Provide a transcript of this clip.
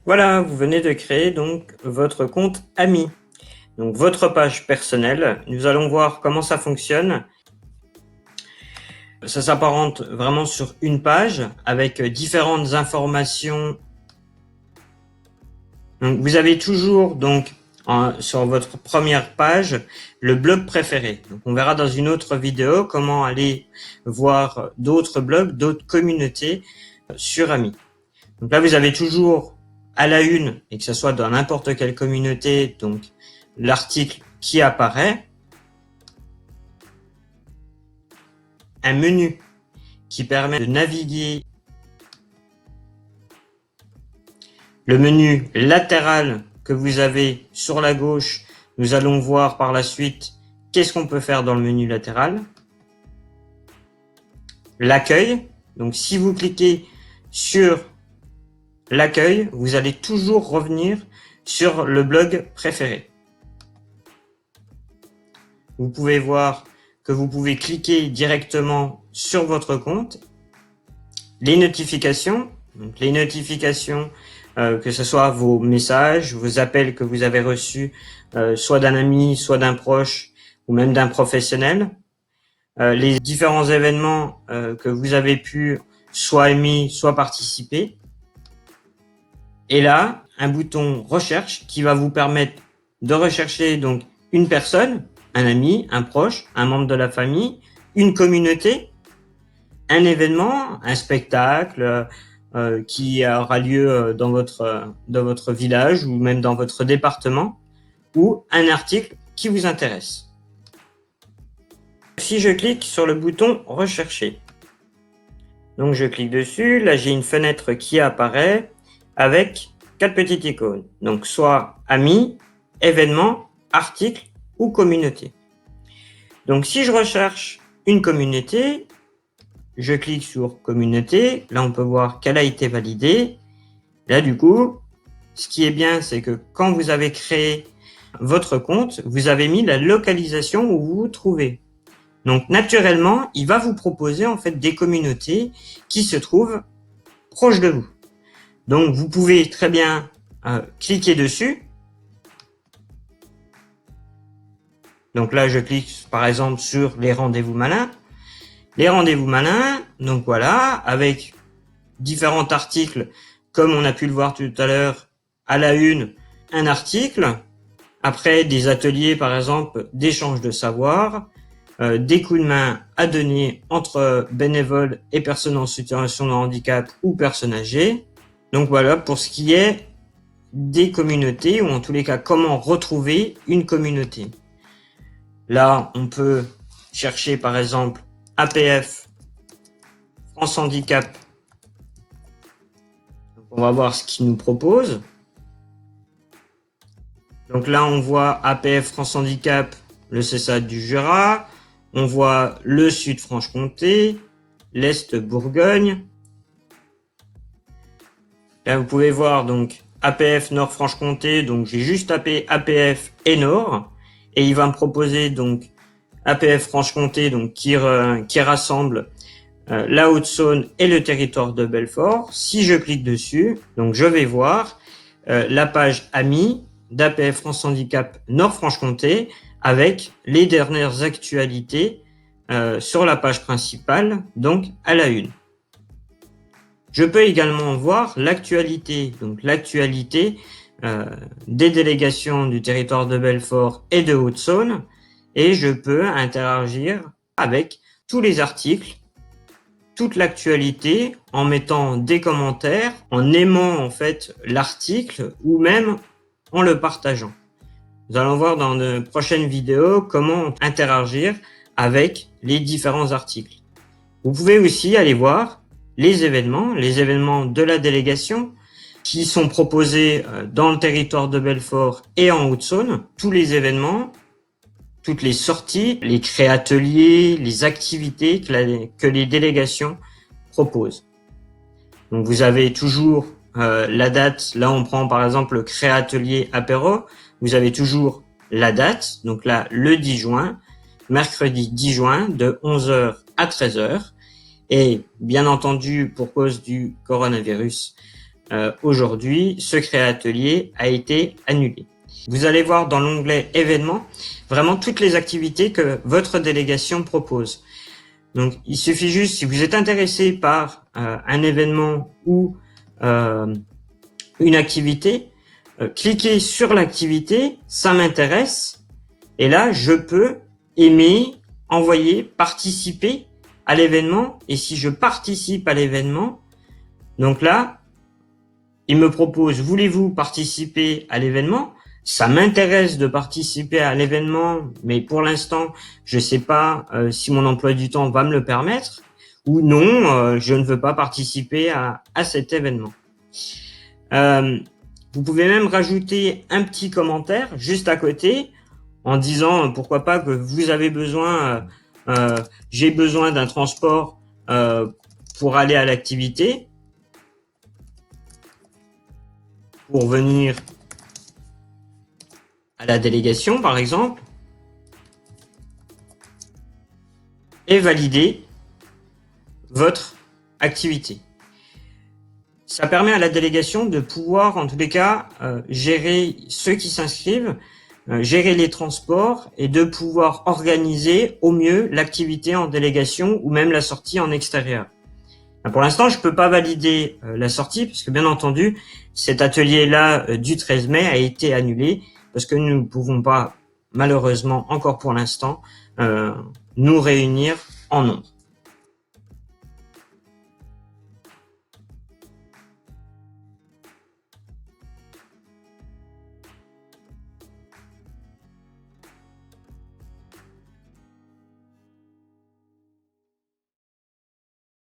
Voilà, vous venez de créer donc votre compte Ami, donc votre page personnelle. Nous allons voir comment ça fonctionne. Ça s'apparente vraiment sur une page avec différentes informations. Donc, vous avez toujours donc sur votre première page le blog préféré. Donc, on verra dans une autre vidéo comment aller voir d'autres blogs, d'autres communautés sur Ami. Donc là, vous avez toujours à la une, et que ce soit dans n'importe quelle communauté, donc l'article qui apparaît, un menu qui permet de naviguer, le menu latéral que vous avez sur la gauche. Nous allons voir par la suite qu'est-ce qu'on peut faire dans le menu latéral. L'accueil, donc si vous cliquez sur l'accueil, vous allez toujours revenir sur le blog préféré. Vous pouvez voir que vous pouvez cliquer directement sur votre compte. Les notifications, donc les notifications, que ce soit vos messages, vos appels que vous avez reçus, soit d'un ami, soit d'un proche, ou même d'un professionnel. Les différents événements que vous avez pu soit aimer, soit participer. Et là, un bouton recherche qui va vous permettre de rechercher donc une personne, un ami, un proche, un membre de la famille, une communauté, un événement, un spectacle qui aura lieu dans votre village ou même dans votre département, ou un article qui vous intéresse. Si je clique sur le bouton rechercher, donc je clique dessus, là j'ai une fenêtre qui apparaît avec 4 petites icônes. Donc soit amis, événements, articles ou communauté. Donc si je recherche une communauté, je clique sur communauté. Là on peut voir qu'elle a été validée. Là du coup, ce qui est bien, c'est que quand vous avez créé votre compte, vous avez mis la localisation où vous vous trouvez. Donc naturellement, il va vous proposer en fait des communautés qui se trouvent proches de vous. Donc, vous pouvez très bien cliquer dessus. Donc là, je clique par exemple sur les rendez-vous malins. Les rendez-vous malins, donc voilà, avec différents articles, comme on a pu le voir tout à l'heure, à la une, un article. Après, des ateliers, par exemple, d'échange de savoir, des coups de main à donner entre bénévoles et personnes en situation de handicap ou personnes âgées. Donc voilà pour ce qui est des communautés, ou en tous les cas comment retrouver une communauté. Là on peut chercher par exemple APF France Handicap. Donc, on va voir ce qu'il nous propose. Donc là on voit APF France Handicap, le CSA du Jura, on voit le Sud Franche-Comté, l'Est Bourgogne. Là, vous pouvez voir donc APF Nord-Franche-Comté, donc j'ai juste tapé APF et Nord, et il va me proposer donc APF Franche-Comté, donc qui rassemble la Haute-Saône et le territoire de Belfort. Si je clique dessus, donc je vais voir la page Amis d'APF France Handicap Nord-Franche-Comté avec les dernières actualités sur la page principale, donc à la une. Je peux également voir l'actualité, donc l'actualité des délégations du territoire de Belfort et de Haute-Saône, et je peux interagir avec tous les articles, toute l'actualité, en mettant des commentaires, en aimant en fait l'article ou même en le partageant. Nous allons voir dans de prochaines vidéos comment interagir avec les différents articles. Vous pouvez aussi aller voir les événements de la délégation qui sont proposés dans le territoire de Belfort et en Haute-Saône. Tous les événements, toutes les sorties, les créateliers, les activités que les délégations proposent. Donc vous avez toujours la date. Là on prend par exemple le créatelier apéro. Vous avez toujours la date, donc là le 10 juin, mercredi 10 juin de 11h à 13h. Et bien entendu, pour cause du coronavirus, aujourd'hui, Secret Atelier a été annulé. Vous allez voir dans l'onglet événements, vraiment toutes les activités que votre délégation propose. Donc, il suffit juste, si vous êtes intéressé par un événement ou une activité, cliquez sur l'activité, ça m'intéresse, et là, je peux aimer, envoyer, participer à l'événement, et si je participe à l'événement, donc là, il me propose, voulez-vous participer à l'événement? Ça m'intéresse de participer à l'événement, mais pour l'instant, je ne sais pas si mon emploi du temps va me le permettre, ou non, je ne veux pas participer à cet événement. Vous pouvez même rajouter un petit commentaire juste à côté en disant pourquoi pas que vous avez besoin, j'ai besoin d'un transport pour aller à l'activité, pour venir à la délégation par exemple, et valider votre activité. Ça permet à la délégation de pouvoir, en tous les cas, gérer ceux qui s'inscrivent, gérer les transports et de pouvoir organiser au mieux l'activité en délégation ou même la sortie en extérieur. Pour l'instant, je peux pas valider la sortie parce que bien entendu, cet atelier-là du 13 mai a été annulé parce que nous ne pouvons pas, malheureusement, encore pour l'instant, nous réunir en nombre.